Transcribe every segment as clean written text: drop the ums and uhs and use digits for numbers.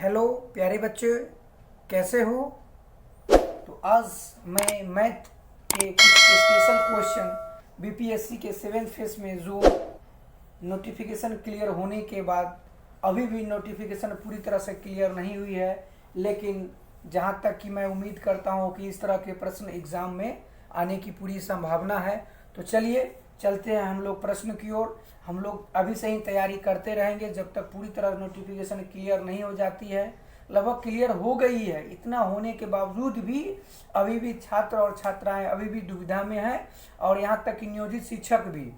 Hello प्यारे बच्चे, कैसे हो। तो आज मैं मैथ के कुछ स्पेशल क्वेश्चन बीपीएससी के 7th फेज में जो नोटिफिकेशन क्लियर होने के बाद अभी भी नोटिफिकेशन पूरी तरह से क्लियर नहीं हुई है, लेकिन जहां तक कि मैं उम्मीद करता हूं कि इस तरह के प्रश्न एग्ज़ाम में आने की पूरी संभावना है। तो चलिए चलते हैं हम लोग प्रश्न की ओर। हम लोग अभी से ही तैयारी करते रहेंगे जब तक पूरी तरह नोटिफिकेशन क्लियर नहीं हो जाती है। लगभग क्लियर हो गई है, इतना होने के बावजूद भी अभी भी छात्र और छात्राएं अभी भी दुविधा में हैं और यहाँ तक कि नियोजित शिक्षक भी।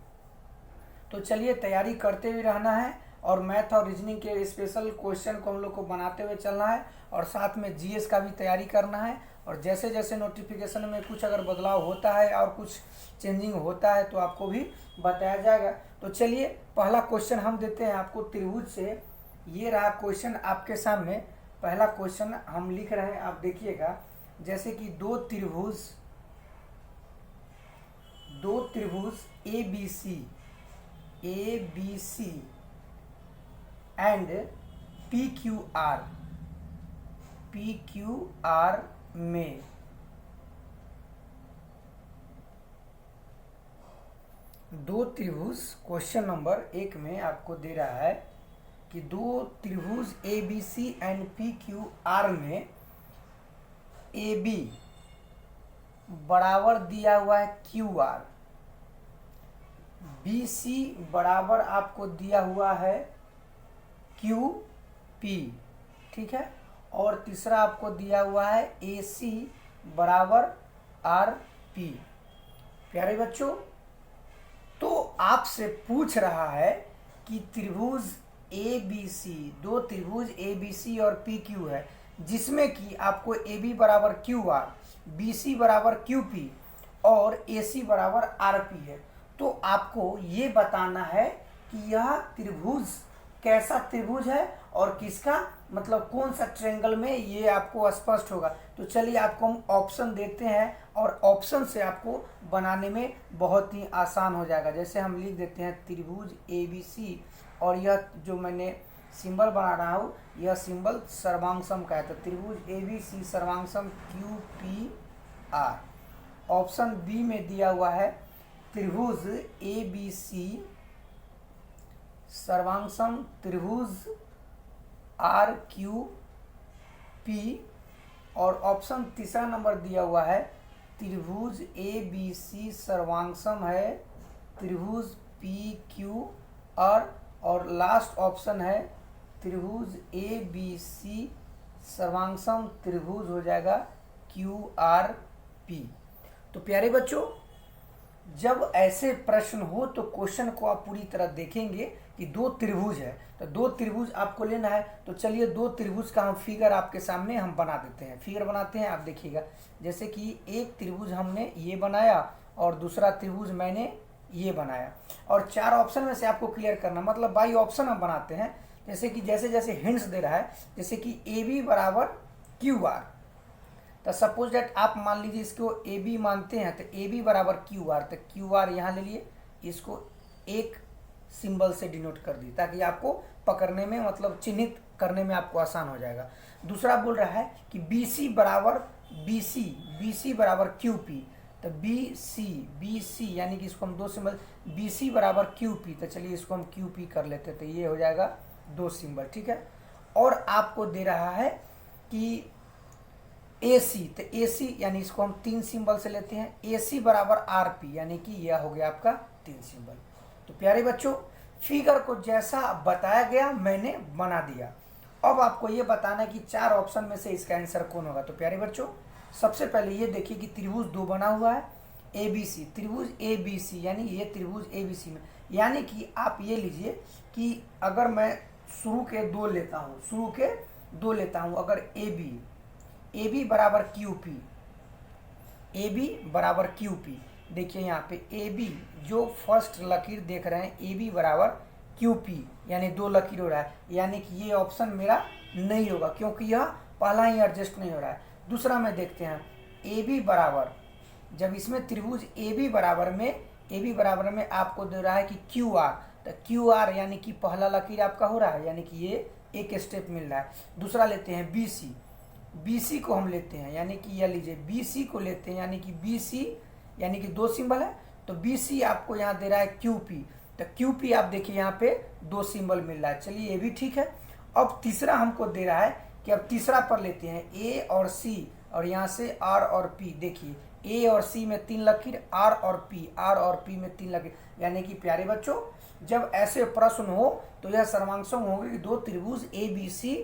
तो चलिए तैयारी करते हुए रहना है और मैथ और रीजनिंग के स्पेशल क्वेश्चन को हम लोग को बनाते हुए चलना है और साथ में जीएस का भी तैयारी करना है। और जैसे जैसे नोटिफिकेशन में कुछ अगर बदलाव होता है और कुछ चेंजिंग होता है तो आपको भी बताया जाएगा। तो चलिए पहला क्वेश्चन हम देते हैं आपको त्रिभुज से। ये रहा क्वेश्चन आपके सामने। पहला क्वेश्चन हम लिख रहे हैं, आप देखिएगा। जैसे कि दो त्रिभुज A B C and P Q R में दो त्रिभुज, क्वेश्चन नंबर 1 में आपको दे रहा है कि दो त्रिभुज A B C and P Q R में ए बी बराबर दिया हुआ है क्यू आर, बी सी बराबर आपको दिया हुआ है क्यू पी, ठीक है। और तीसरा आपको दिया हुआ है ए सी बराबर आर पी। प्यारे बच्चों, तो आपसे पूछ रहा है कि त्रिभुज ए बी सी, दो त्रिभुज ए बी सी और पी क्यू है, जिसमें कि आपको ए बी बराबर क्यू आर, बी सी बराबर क्यू पी और ए सी बराबर आर पी है। तो आपको ये बताना है कि यह त्रिभुज कैसा त्रिभुज है और किसका, मतलब कौन सा ट्रायंगल में, ये आपको स्पष्ट होगा। तो चलिए आपको हम ऑप्शन देते हैं और ऑप्शन से आपको बनाने में बहुत ही आसान हो जाएगा। जैसे हम लिख देते हैं त्रिभुज ए बी सी और यह जो मैंने सिंबल बना रहा हूँ यह सिंबल सर्वांगसम का है। तो त्रिभुज ए बी सी सर्वांगसम Q P R. Option B में दिया हुआ है त्रिभुज ए बी सी सर्वांगसम त्रिभुज आर क्यू पी। और ऑप्शन तीसरा नंबर दिया हुआ है त्रिभुज ए बी सी सर्वांगसम है त्रिभुज पी क्यू आर। और लास्ट ऑप्शन है त्रिभुज ए बी सी सर्वांगसम त्रिभुज हो जाएगा क्यू आर पी। तो प्यारे बच्चों, जब ऐसे प्रश्न हो तो क्वेश्चन को आप पूरी तरह देखेंगे कि दो त्रिभुज है, तो दो त्रिभुज आपको लेना है। तो चलिए दो त्रिभुज का हम फिगर आपके सामने हम बना देते हैं। फिगर बनाते हैं, आप देखिएगा। जैसे कि एक त्रिभुज हमने ये बनाया और दूसरा त्रिभुज मैंने ये बनाया और चार ऑप्शन में से आपको क्लियर करना, मतलब बाई ऑप्शन हम बनाते हैं। जैसे कि जैसे जैसे हिंट्स दे रहा है, जैसे कि ए बी बराबर क्यू आर, तो सपोज दैट आप मान लीजिए इसको ए बी मानते हैं, तो ए बी बराबर क्यू आर, तो क्यू आर यहाँ ले लिए, इसको एक सिंबल से डिनोट कर दी ताकि आपको पकड़ने में, मतलब चिन्हित करने में आपको आसान हो जाएगा। दूसरा बोल रहा है कि बी सी बराबर बी सी बराबर क्यू पी, तो बी सी यानी कि इसको हम दो सिंबल, बी सी बराबर क्यू पी, तो चलिए इसको हम क्यू पी कर लेते हैं, तो ये हो जाएगा दो सिंबल, ठीक है। और आपको दे रहा है कि ए सी, तो ए सी यानी इसको हम तीन सिंबल से लेते हैं, ए सी बराबर आर पी, यानी कि यह हो गया आपका तीन सिंबल। तो प्यारे बच्चों, फिगर को जैसा बताया गया मैंने बना दिया। अब आपको ये बताना कि चार ऑप्शन में से इसका आंसर कौन होगा। तो प्यारे बच्चों, सबसे पहले ये देखिए कि त्रिभुज दो बना हुआ है ए बी सी, त्रिभुज ए बी सी, यानी ये त्रिभुज ए बी सी में, यानी कि आप ये लीजिए कि अगर मैं शुरू के दो लेता हूँ, अगर ए बी बराबर क्यू पी, ए बी बराबर क्यू पी, देखिए यहाँ पे ए बी जो फर्स्ट लकीर देख रहे हैं, ए बी बराबर क्यू पी, यानी दो लकीर हो रहा है, यानी कि ये ऑप्शन मेरा नहीं होगा क्योंकि यह पहला ही एडजस्ट नहीं हो रहा है। दूसरा में देखते हैं ए बी बराबर, जब इसमें त्रिभुज ए बी बराबर में आपको दे रहा है कि क्यू आर, तो क्यू आर यानी कि पहला लकीर आपका हो रहा है, यानी कि ये एक स्टेप मिल रहा है। दूसरा लेते हैं BC, BC को हम लेते हैं, यानी कि यह लीजिए BC को लेते हैं, यानी कि BC यानी कि 2 सिंबल है, तो BC आपको यहाँ दे रहा है QP, तो QP आप देखिए यहाँ पे 2 सिंबल मिल रहा है। चलिए ये भी ठीक है। अब तीसरा हमको दे रहा है कि अब तीसरा पर लेते हैं A और C, और यहाँ से R और P। देखिए A और C में 3 लकीर, R और P में 3 लकीर, यानी कि प्यारे बच्चों जब ऐसे प्रश्न हो तो यह सर्वांशों होंगे कि 2 त्रिभुज ABC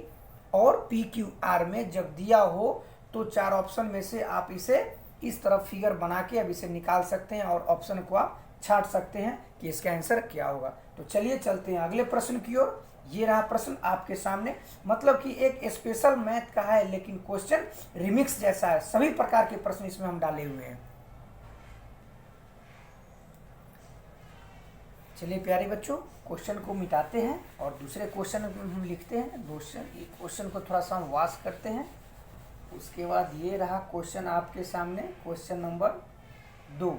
और PQR में जब दिया हो तो 4 ऑप्शन में से आप इसे इस तरफ फिगर बना के अब इसे निकाल सकते हैं और ऑप्शन को आप छांट सकते हैं कि इसका आंसर क्या होगा। तो चलिए चलते हैं अगले प्रश्न की ओर। ये रहा प्रश्न आपके सामने, मतलब कि एक स्पेशल मैथ का है लेकिन क्वेश्चन रिमिक्स जैसा है, सभी प्रकार के प्रश्न इसमें हम डाले हुए हैं। चलिए प्यारे बच्चों क्वेश्चन को मिटाते हैं और दूसरे क्वेश्चन हम लिखते हैं। क्वेश्चन को थोड़ा सा हम वाश करते हैं। उसके बाद ये रहा क्वेश्चन आपके सामने, क्वेश्चन नंबर 2।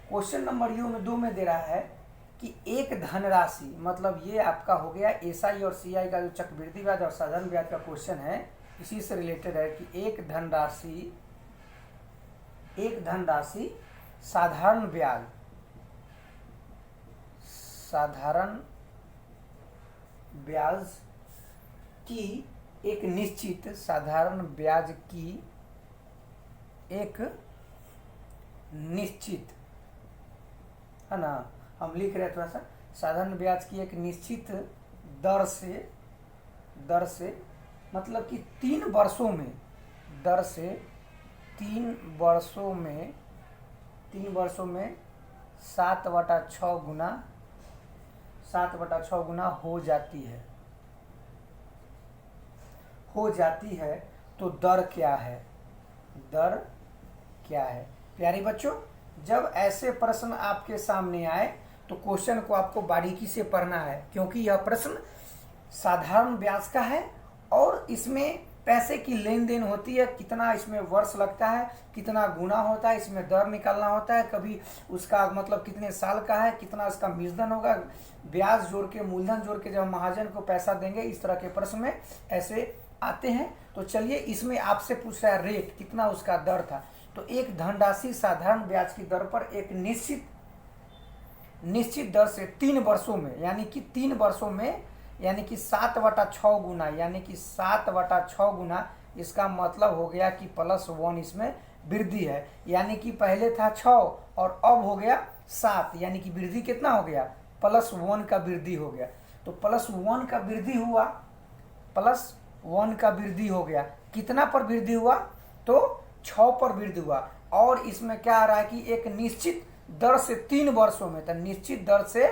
क्वेश्चन नंबर 2 में दे रहा है कि एक धनराशि, मतलब ये आपका हो गया SI और CI का जो चक्रवृद्धि ब्याज और साधारण ब्याज का क्वेश्चन है, इसी से रिलेटेड है कि एक धनराशि साधारण ब्याज की एक निश्चित साधारण ब्याज की एक निश्चित, है ना, हम लिख रहे हैं थोड़ा सा, साधारण ब्याज की एक निश्चित दर से मतलब कि 3 वर्षों में, दर से 3 वर्षों में 7/6 गुना हो जाती है तो दर क्या है? प्यारे बच्चों जब ऐसे प्रश्न आपके सामने आए तो क्वेश्चन को आपको बारीकी से पढ़ना है, क्योंकि यह प्रश्न साधारण ब्याज का है और इसमें पैसे की लेन देन होती है, कितना इसमें वर्ष लगता है, कितना गुना होता है, इसमें दर निकालना होता है, कभी उसका मतलब कितने साल का है, कितना इसका मूलधन होगा, ब्याज जोड़ के मूलधन जोड़ के जब महाजन को पैसा देंगे, इस तरह के प्रश्न में ऐसे आते हैं। तो चलिए इसमें आपसे पूछ रहा है रेट कितना उसका दर था, तो एक धनराशि साधारण ब्याज की दर पर एक निश्चित दर से 3 वर्षों में, यानी कि 3 वर्षों में, यानी कि 7/6 गुना, यानी कि 7/6 गुना, इसका मतलब हो गया कि +1 इसमें वृद्धि है, यानी कि पहले था 6 और अब हो गया 7, यानी कि वृद्धि कितना हो गया? +1 का वृद्धि हो गया। तो +1 का वृद्धि हो गया, कितना पर वृद्धि हुआ? तो 6 पर वृद्धि हुआ। और इसमें क्या आ रहा है कि एक निश्चित दर से 3 वर्षों में, तो निश्चित दर से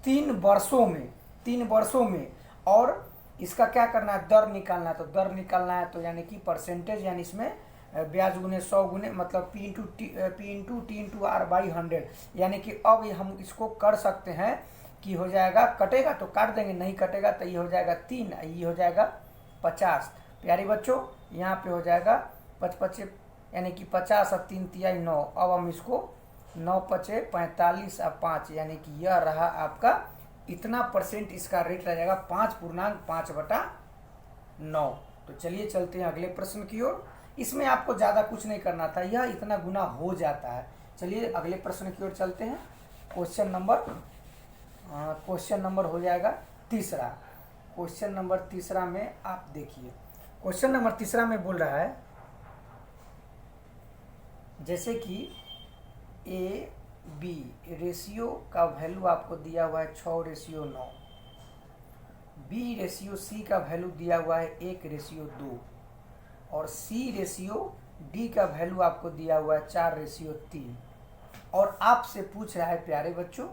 3 वर्षों में, और इसका क्या करना है? दर निकालना है। तो दर निकालना है तो यानी कि परसेंटेज, यानी इसमें ब्याज गुने 100 गुने, मतलब P into T into R/100, यानी कि अब हम इसको कर सकते हैं कि हो जाएगा, कटेगा तो काट देंगे, नहीं कटेगा तो ये हो जाएगा 3, ये हो जाएगा 50। प्यारे बच्चों यहाँ पे हो जाएगा 55, यानी कि 50 और 3 तिहाई 9। अब हम इसको 9×5 = 45 और 5, यानी कि यह रहा आपका इतना % इसका रेट रह जाएगा 5.5/9। तो चलिए चलते हैं अगले प्रश्न की ओर। इसमें आपको ज़्यादा कुछ नहीं करना था, यह इतना गुना हो जाता है। चलिए अगले प्रश्न की ओर चलते हैं। क्वेश्चन नंबर हो जाएगा तीसरा। क्वेश्चन नंबर तीसरा में आप देखिए, क्वेश्चन नंबर तीसरा में बोल रहा है जैसे कि AB रेशियो का वैल्यू आपको दिया हुआ है 6:9, B/C का वैल्यू दिया हुआ है 1:2, और C/D का वैल्यू आपको दिया हुआ है 4:3, और आपसे पूछ रहा है प्यारे बच्चों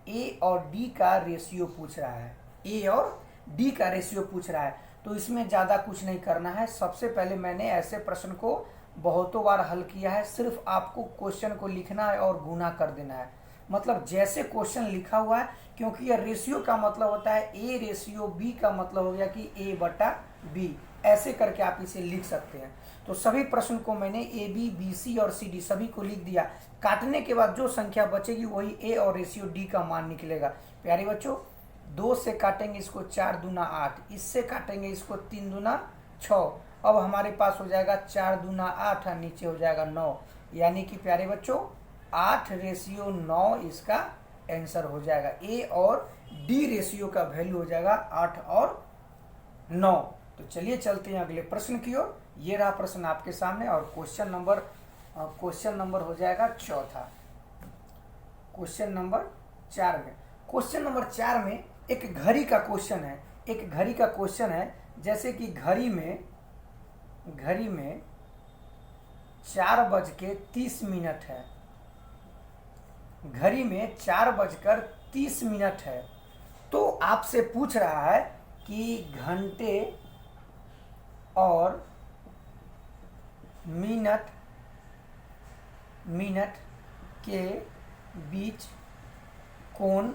A और D का रेशियो पूछ रहा है, A और D का रेशियो पूछ रहा है। तो इसमें ज़्यादा कुछ नहीं करना है। सबसे पहले मैंने ऐसे प्रश्न को बहुतों बार हल किया है, सिर्फ आपको क्वेश्चन को लिखना है और गुना कर देना है, मतलब जैसे क्वेश्चन लिखा हुआ है, क्योंकि यह रेशियो का मतलब होता है A/B का मतलब हो गया कि A/B, ऐसे करके आप इसे लिख सकते हैं। तो सभी प्रश्न को मैंने AB, BC और CD सभी को लिख दिया। काटने के बाद जो संख्या बचेगी वही A और रेशियो D का मान निकलेगा। प्यारे बच्चों 2 से काटेंगे इसको 4 दूना 8, इससे काटेंगे इसको 3 दूना 6। अब हमारे पास हो जाएगा 4 दूना 8 और नीचे हो जाएगा 9, यानी कि प्यारे बच्चों 8:9 इसका आंसर हो जाएगा। ए और डी रेशियो का वैल्यू हो जाएगा 8 और 9। तो चलिए चलते हैं अगले प्रश्न की ओर। ये रहा प्रश्न आपके सामने और क्वेश्चन नंबर हो जाएगा चौथा। क्वेश्चन नंबर 4 में, क्वेश्चन नंबर 4 में एक घड़ी का क्वेश्चन है। एक घड़ी का क्वेश्चन है, जैसे कि घड़ी में 4:30 है। घड़ी में 4:30 है। तो आपसे पूछ रहा है कि घंटे और मिनट के बीच कोण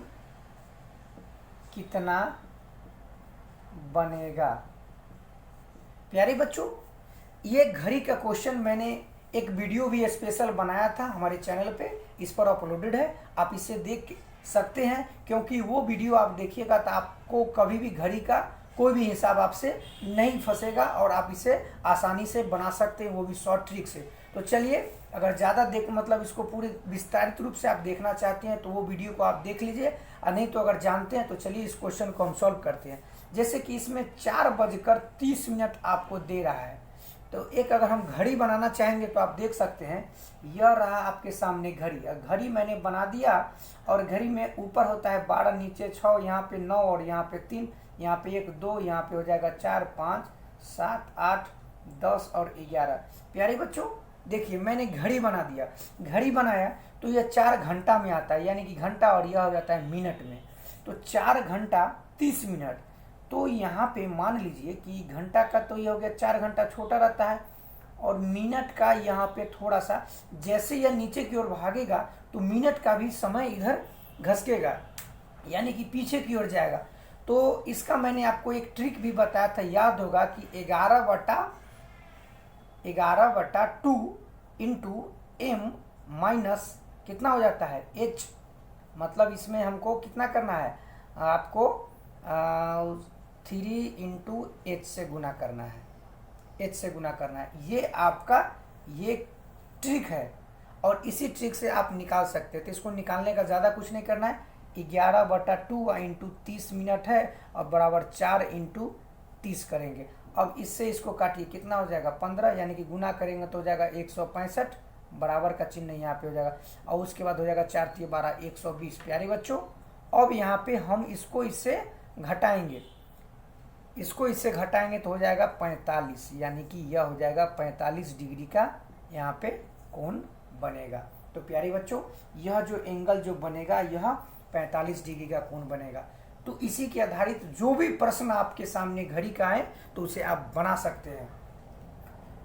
कितना बनेगा। प्यारे बच्चों, ये घड़ी का क्वेश्चन मैंने एक वीडियो भी स्पेशल बनाया था हमारे चैनल पे, इस पर अपलोडेड है, आप इसे देख सकते हैं। क्योंकि वो वीडियो आप देखिएगा तो आपको कभी भी घड़ी का कोई भी हिसाब आपसे नहीं फंसेगा और आप इसे आसानी से बना सकते हैं, वो भी शॉर्ट ट्रिक से। तो चलिए, अगर ज़्यादा इसको पूरे विस्तारित रूप से आप देखना चाहते हैं तो वो वीडियो को आप देख लीजिए, और नहीं तो अगर जानते हैं तो चलिए इस क्वेश्चन को हम सॉल्व करते हैं। जैसे कि इसमें 4:30 आपको दे रहा है, तो एक अगर हम घड़ी बनाना चाहेंगे तो आप देख सकते हैं, यह रहा आपके सामने घड़ी। घड़ी मैंने बना दिया और घड़ी में ऊपर होता है 12, नीचे 6, यहाँ पे 9 और यहाँ पे 3, यहाँ पे 1 2, यहाँ पे हो जाएगा 4 5 7 8 10 और 11। प्यारे बच्चों देखिए, मैंने घड़ी बना दिया। घड़ी बनाया तो यह 4 घंटा में आता है, यानी कि घंटा, और यह हो जाता है मिनट में। तो 4 घंटा 30 मिनट। तो यहाँ पे मान लीजिए कि घंटा का तो ये हो गया 4 घंटा छोटा रहता है, और मिनट का यहाँ पे थोड़ा सा, जैसे यह नीचे की ओर भागेगा तो मिनट का भी समय इधर घसकेगा, यानी कि पीछे की ओर जाएगा। तो इसका मैंने आपको एक ट्रिक भी बताया था, याद होगा कि 11/2 इंटू m माइनस कितना हो जाता है h। मतलब इसमें हमको कितना करना है, आपको 3 इंटू h से गुना करना है, h से गुना करना है। ये आपका ये ट्रिक है और इसी ट्रिक से आप निकाल सकते हैं। तो इसको निकालने का ज़्यादा कुछ नहीं करना है। 11/2 इंटू 30 मिनट है और बराबर 4 इंटू 30 करेंगे। अब इससे इसको काटिए, कितना हो जाएगा 15, यानी कि गुना करेंगे तो हो जाएगा 165, बराबर का चिन्ह यहाँ पे हो जाएगा, और उसके बाद हो जाएगा 4 × 12 120। प्यारे बच्चों, अब यहाँ पे हम इसको इससे घटाएंगे, तो हो जाएगा 45, यानी कि यह हो जाएगा 45 डिग्री का यहाँ पे कोण बनेगा। तो प्यारे बच्चों, यह जो एंगल जो बनेगा यह 45 डिग्री का कोण बनेगा। तो इसी के आधारित जो भी प्रश्न आपके सामने घड़ी का है तो उसे आप बना सकते हैं।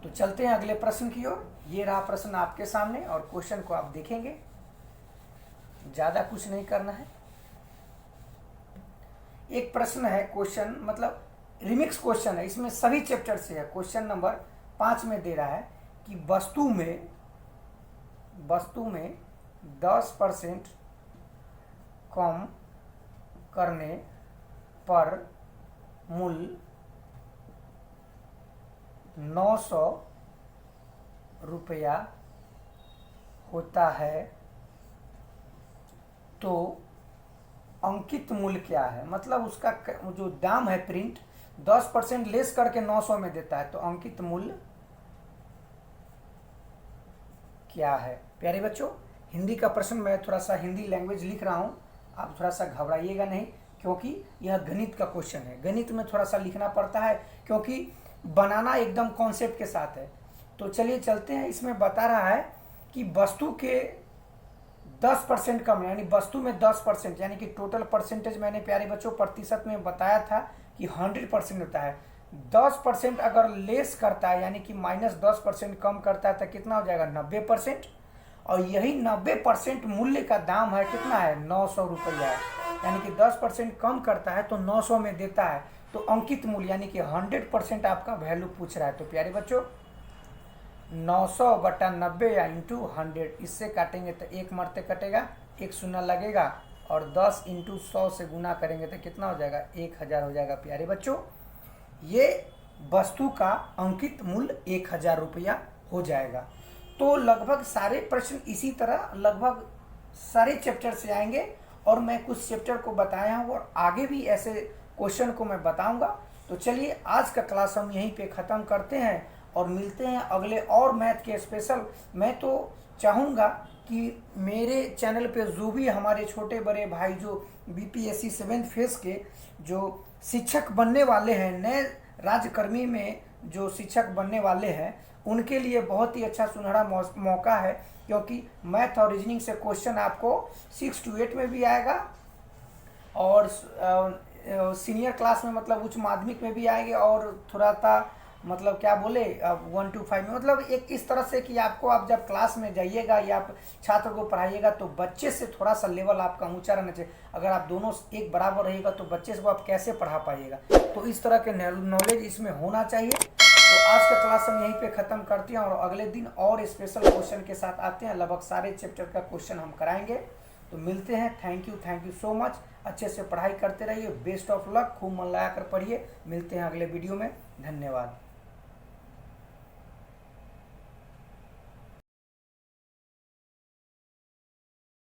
तो चलते हैं अगले प्रश्न की ओर। ये रहा प्रश्न आपके सामने और क्वेश्चन को आप देखेंगे, ज़्यादा कुछ नहीं करना है। एक प्रश्न है, क्वेश्चन मतलब रिमिक्स क्वेश्चन है, इसमें सभी चैप्टर से है। क्वेश्चन नंबर 5 में दे रहा है कि वस्तु में 10% कम करने पर मूल्य 900 रुपया होता है, तो अंकित मूल्य क्या है। मतलब उसका जो दाम है प्रिंट 10% लेस करके 900 में देता है, तो अंकित मूल्य क्या है। प्यारे बच्चों, हिंदी का प्रश्न मैं थोड़ा सा हिंदी लैंग्वेज लिख रहा हूँ, आप थोड़ा सा घबराइएगा नहीं, क्योंकि यह गणित का क्वेश्चन है। गणित में थोड़ा सा लिखना पड़ता है क्योंकि बनाना एकदम कॉन्सेप्ट के साथ है। तो चलिए चलते हैं। इसमें बता रहा है कि वस्तु के 10% कम, यानी वस्तु में 10%, यानी कि टोटल परसेंटेज मैंने प्यारे बच्चों प्रतिशत में बताया था कि 100% होता है। 10% अगर लेस करता है, यानी कि -10% कम करता है, तो कितना हो जाएगा 90%, और यही 90% मूल्य का दाम है, कितना है 900 रुपया, यानी कि 10% कम करता है तो 900 में देता है। तो अंकित मूल्य यानी कि 100% आपका वैल्यू पूछ रहा है। तो प्यारे बच्चों 900/90 या इंटू 100, इससे काटेंगे तो एक मरते कटेगा, एक शून्य लगेगा और 10 इंटू 100 से गुना करेंगे तो कितना हो जाएगा, 1000 हो जाएगा। प्यारे बच्चों, ये वस्तु का अंकित मूल्य 1000 रुपया हो जाएगा। तो लगभग सारे प्रश्न इसी तरह लगभग सारे चैप्टर से आएंगे और मैं कुछ चैप्टर को बताया हूँ और आगे भी ऐसे क्वेश्चन को मैं बताऊंगा। तो चलिए आज का क्लास हम यहीं पे ख़त्म करते हैं और मिलते हैं अगले और मैथ के स्पेशल। मैं तो चाहूँगा कि मेरे चैनल पे जो भी हमारे छोटे बड़े भाई जो बीपीएससी 7th फेज के जो शिक्षक बनने वाले हैं, नए राज्यकर्मी में जो शिक्षक बनने वाले हैं, उनके लिए बहुत ही अच्छा सुनहरा मौका है, क्योंकि मैथ और रीजनिंग से क्वेश्चन आपको 6 to 8 में भी आएगा और सीनियर क्लास में मतलब उच्च माध्यमिक में भी आएंगे और थोड़ा सा मतलब क्या बोले 1 to 5 में, मतलब एक इस तरह से कि आपको आप जब क्लास में जाइएगा या आप छात्र को पढ़ाइएगा तो बच्चे से थोड़ा सा लेवल आपका ऊंचा रहना चाहिए। अगर आप दोनों एक बराबर रहेगा तो बच्चे को आप कैसे पढ़ा पाइएगा, तो इस तरह के नॉलेज इसमें होना चाहिए। तो आज का क्लास हम यहीं पे ख़त्म करते हैं और अगले दिन और स्पेशल क्वेश्चन के साथ आते हैं। लगभग सारे चैप्टर का क्वेश्चन हम कराएंगे। तो मिलते हैं। Thank you so much. अच्छे से पढ़ाई करते रहिए। Best of luck. खूब मन लगा कर पढ़िए। मिलते हैं अगले वीडियो में। धन्यवाद।